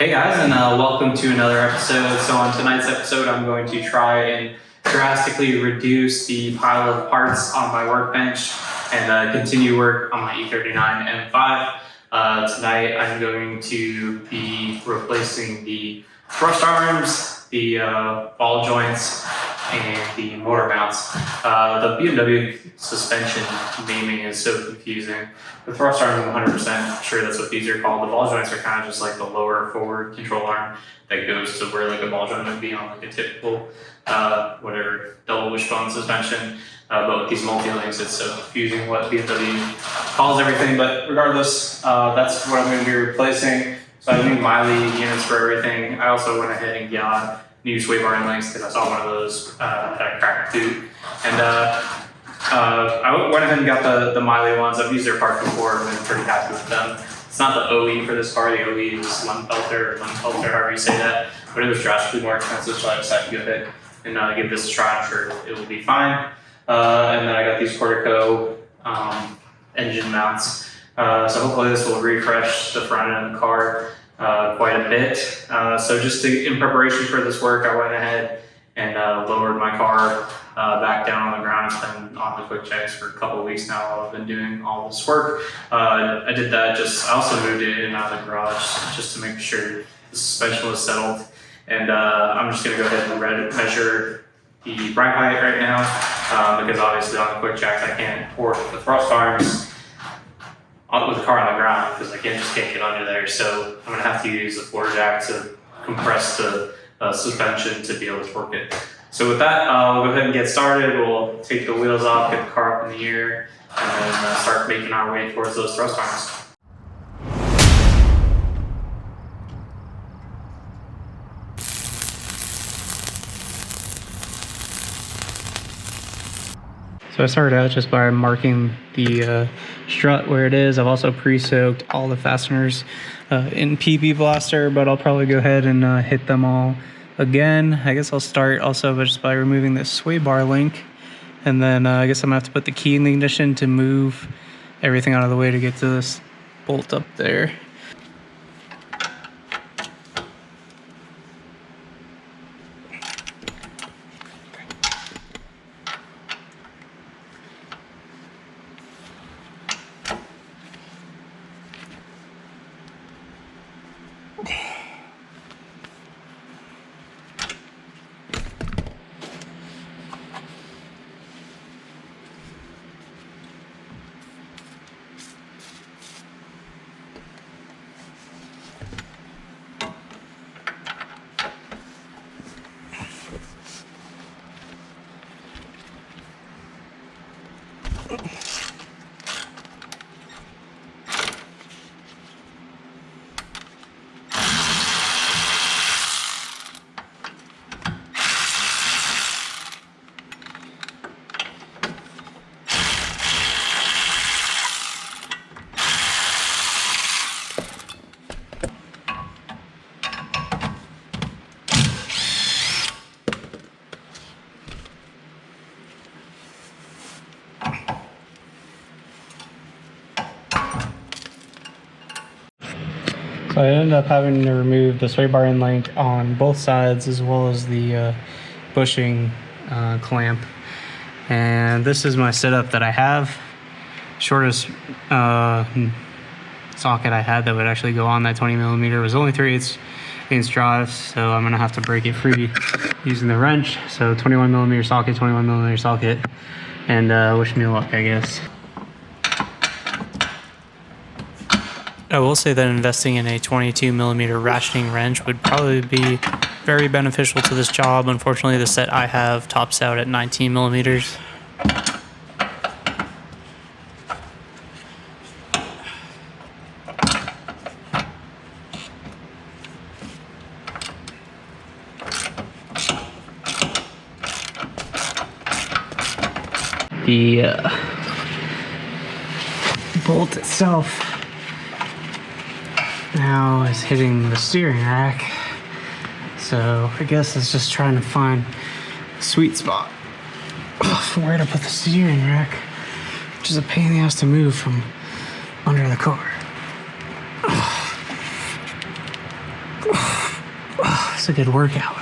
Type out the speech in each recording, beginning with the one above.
Hey guys, and welcome to another episode. So on tonight's episode, I'm going to try and drastically reduce the pile of parts on my workbench and continue work on my E39 M5. Tonight, I'm going to be replacing the thrust arms, the ball joints, and the motor mounts. The BMW suspension naming is so confusing. The thrust arms, I'm 100% sure that's what these are called. The ball joints are kind of just like the lower forward control arm that goes to where like a ball joint would be on like a typical whatever double wishbone suspension. But with these multi-links, it's so confusing what BMW calls everything. But regardless, that's what I'm going to be replacing. So I have new Miley units for everything. I also went ahead and got new sway bar and links because I saw one of those at a cracked boot. And I went ahead and got the Miley ones. I've used their parts before and been pretty happy with them. It's not the OE for this car. The OE is Lemfelter, however you say that. But it was drastically more expensive, so I decided to go ahead and give this a try. I'm sure it will be fine. And then I got these Portico engine mounts. So hopefully this will refresh the front end of the car quite a bit. So just in preparation for this work, I went ahead and lowered my car back down on the ground. It's been on the quick checks for a couple of weeks now while I've been doing all this work. I did that I also moved it in and out of the garage just to make sure the suspension was settled. And I'm just gonna go ahead and measure the brake height right now because obviously on the quick jacks I can't port the thrust arms with the car on the ground because I just can't get under there. So I'm gonna have to use the floor jack to compress the suspension to be able to torque it. So with that, we'll go ahead and get started. We'll take the wheels off, get the car up in the air, and then start making our way towards those thrust arms. So I started out just by marking the strut where it is. I've also pre-soaked all the fasteners in PB Blaster, but I'll probably go ahead and hit them all again. I guess I'll start also just by removing this sway bar link, and then I guess I'm gonna have to put the key in the ignition to move everything out of the way to get to this bolt up there. So I ended up having to remove the sway bar end link on both sides as well as the bushing clamp. And this is my setup that I have. Shortest socket I had that would actually go on that 20mm was only 3/8" drive, so I'm gonna have to break it free using the wrench. So 21mm socket, 21mm socket, and wish me luck, I guess. I will say that investing in a 22mm ratcheting wrench would probably be very beneficial to this job. Unfortunately, the set I have tops out at 19mm. The bolt itself now is hitting the steering rack, so I guess it's just trying to find a sweet spot for where to put the steering rack, which is a pain in the ass to move from under the car. It's a good workout.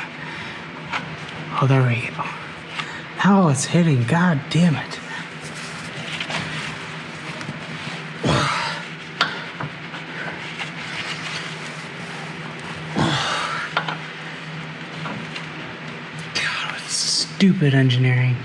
Oh, there we go. Now it's hitting. God damn it. God, what stupid engineering.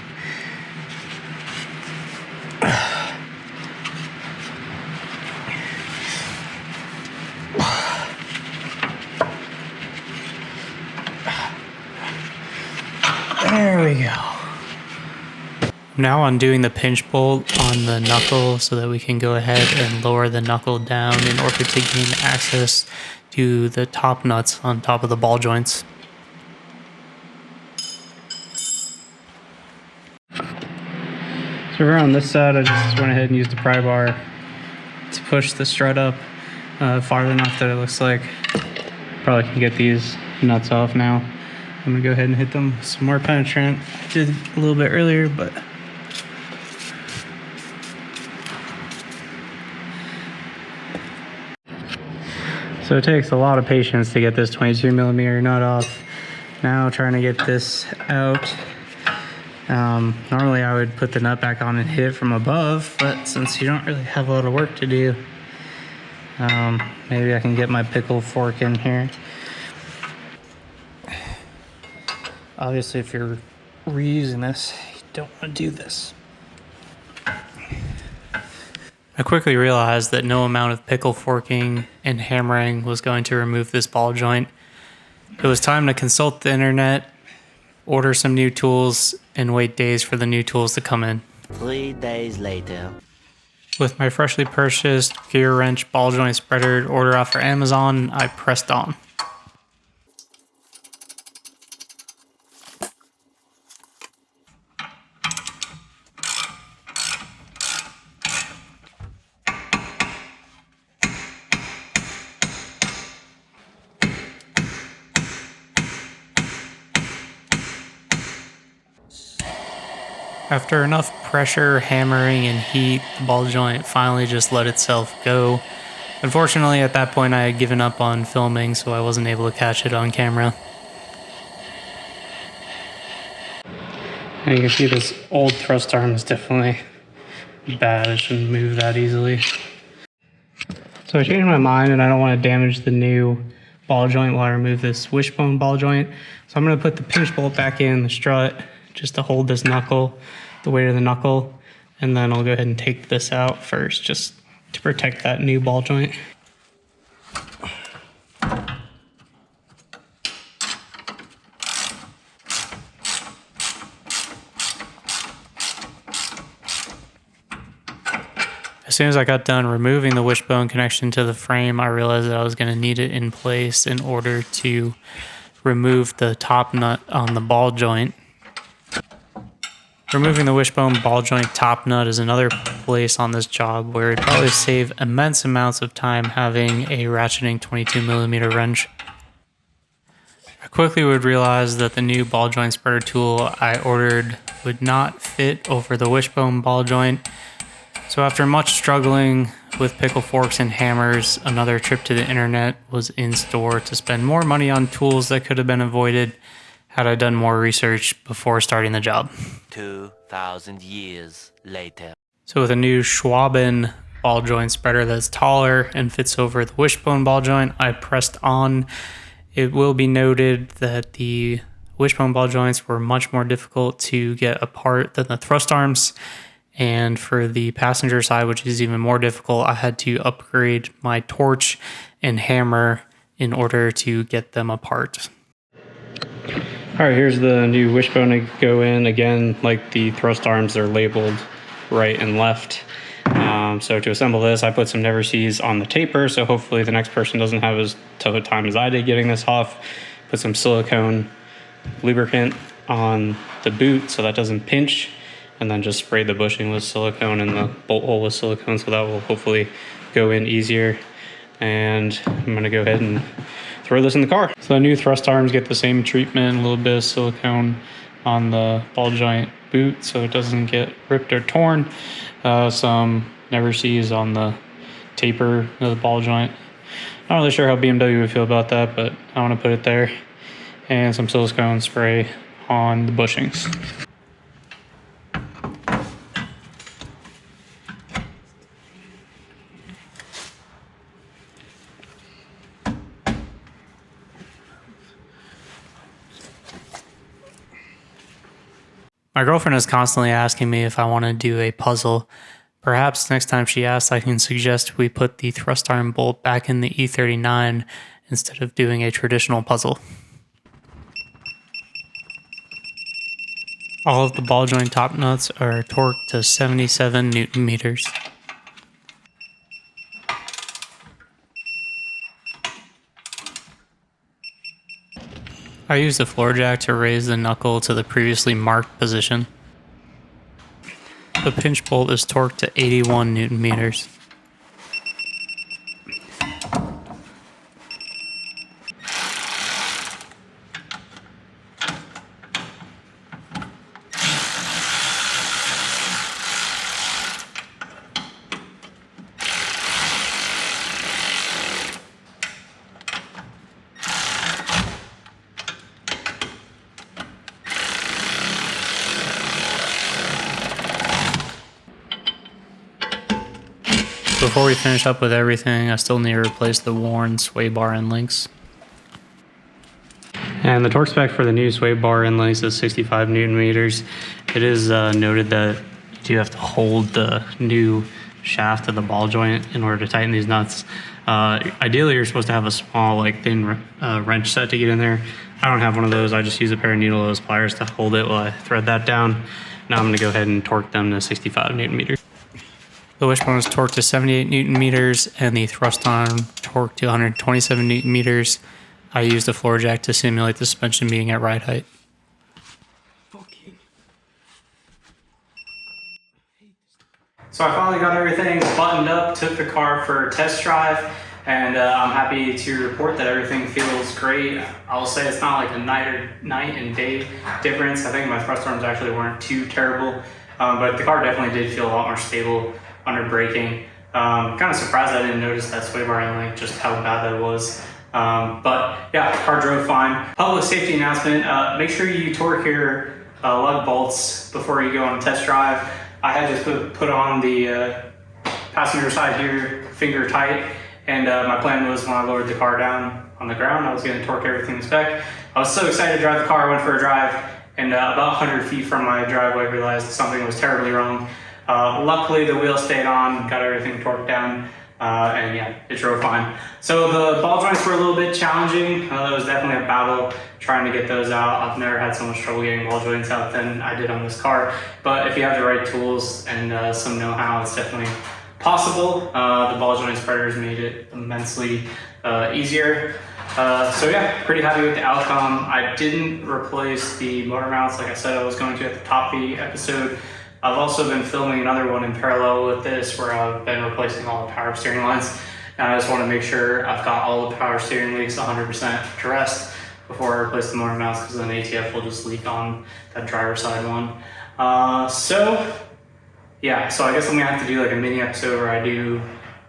There we go. I'm now undoing the pinch bolt on the knuckle so that we can go ahead and lower the knuckle down in order to gain access to the top nuts on top of the ball joints. So over on this side, I just went ahead and used the pry bar to push the strut up far enough that it looks like probably can get these nuts off now. I'm gonna go ahead and hit them with some more penetrant. I did a little bit earlier, but so it takes a lot of patience to get this 22mm nut off. Now trying to get this out. Normally I would put the nut back on and hit it from above, but since you don't really have a lot of work to do, maybe I can get my pickle fork in here. Obviously, if you're reusing this, you don't want to do this. I quickly realized that no amount of pickle forking and hammering was going to remove this ball joint. It was time to consult the internet, order some new tools, and wait days for the new tools to come in. 3 days later. With my freshly purchased gear wrench ball joint spreader order off for Amazon, I pressed on. After enough pressure, hammering, and heat, the ball joint finally just let itself go. Unfortunately, at that point I had given up on filming, so I wasn't able to catch it on camera. And you can see this old thrust arm is definitely bad. It shouldn't move that easily. So I changed my mind and I don't want to damage the new ball joint while I remove this Wishbone ball joint. So I'm going to put the pinch bolt back in the strut just to hold this knuckle, the weight of the knuckle, and then I'll go ahead and take this out first just to protect that new ball joint. As soon as I got done removing the wishbone connection to the frame, I realized that I was going to need it in place in order to remove the top nut on the ball joint. Removing the wishbone ball joint top nut is another place on this job where it'd probably save immense amounts of time having a ratcheting 22mm wrench. I quickly would realize that the new ball joint spreader tool I ordered would not fit over the wishbone ball joint. So after much struggling with pickle forks and hammers, another trip to the internet was in store to spend more money on tools that could have been avoided had I done more research before starting the job. 2,000 years later. So with a new Wishbone ball joint spreader that's taller and fits over the wishbone ball joint, I pressed on. It will be noted that the wishbone ball joints were much more difficult to get apart than the thrust arms. And for the passenger side, which is even more difficult, I had to upgrade my torch and hammer in order to get them apart. All right, here's the new wishbone to go in. Again, like the thrust arms, they're labeled right and left. So to assemble this, I put some Never Sees on the taper, so hopefully the next person doesn't have as tough a time as I did getting this off. Put some silicone lubricant on the boot so that doesn't pinch, and then just spray the bushing with silicone and the bolt hole with silicone, so that will hopefully go in easier. And I'm gonna go ahead and throw this in the car. So the new thrust arms get the same treatment, a little bit of silicone on the ball joint boot so it doesn't get ripped or torn. Some Never Sees on the taper of the ball joint. Not really sure how BMW would feel about that, but I want to put it there. And some silicone spray on the bushings. My girlfriend is constantly asking me if I want to do a puzzle. Perhaps next time she asks, I can suggest we put the thrust arm bolt back in the E39 instead of doing a traditional puzzle. All of the ball joint top nuts are torqued to 77 Newton meters. I used the floor jack to raise the knuckle to the previously marked position. The pinch bolt is torqued to 81 Newton meters. Before we finish up with everything, I still need to replace the worn sway bar end links. And the torque spec for the new sway bar end links is 65 Newton meters. It is noted that you have to hold the new shaft of the ball joint in order to tighten these nuts. Ideally, you're supposed to have a small, thin wrench set to get in there. I don't have one of those. I just use a pair of needle nose pliers to hold it while I thread that down. Now I'm going to go ahead and torque them to 65 Newton meters. The wishbone is torqued to 78 Newton meters and the thrust arm torqued to 127 Newton meters. I used a floor jack to simulate the suspension being at ride height. So I finally got everything buttoned up, took the car for a test drive, and I'm happy to report that everything feels great. I'll say it's not like a night and day difference. I think my thrust arms actually weren't too terrible, but the car definitely did feel a lot more stable under braking. Kind of surprised I didn't notice that sway bar end link, just how bad that was. But yeah, the car drove fine. Public safety announcement, make sure you torque your lug bolts before you go on a test drive. I had just put on the passenger side here, finger tight, and my plan was when I lowered the car down on the ground, I was gonna torque everything to spec. I was so excited to drive the car, I went for a drive, and about 100 feet from my driveway, realized something was terribly wrong. Luckily, the wheel stayed on, got everything torqued down, and yeah, it drove fine. So the ball joints were a little bit challenging. It was definitely a battle trying to get those out. I've never had so much trouble getting ball joints out than I did on this car. But if you have the right tools and some know-how, it's definitely possible. The ball joint spreaders made it immensely easier. So yeah, pretty happy with the outcome. I didn't replace the motor mounts like I said I was going to at the top of the episode. I've also been filming another one in parallel with this where I've been replacing all the power steering lines. And I just want to make sure I've got all the power steering leaks 100% addressed before I replace the motor mounts, because then ATF will just leak on that driver's side one. So yeah, so I guess I'm gonna have to do like a mini episode where I do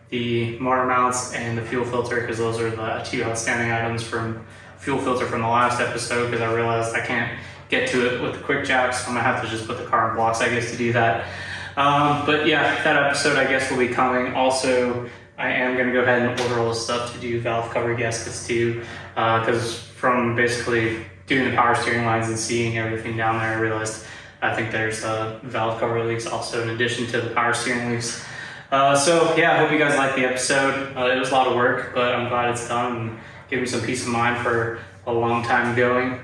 the motor mounts and the fuel filter, because those are the two outstanding items from fuel filter from the last episode, because I realized I can't get to it with the quick jacks, so I'm gonna have to just put the car in blocks, I guess, to do that. But yeah, that episode I guess will be coming. Also, I am gonna go ahead and order all the stuff to do valve cover gaskets too, because from basically doing the power steering lines and seeing everything down there, I realized I think there's valve cover leaks also in addition to the power steering leaks. So yeah, I hope you guys liked the episode. It was a lot of work, but I'm glad it's done and give me some peace of mind for a long time going.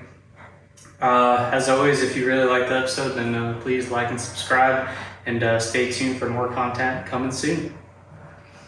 As always, if you really like the episode, then please like and subscribe, and stay tuned for more content coming soon.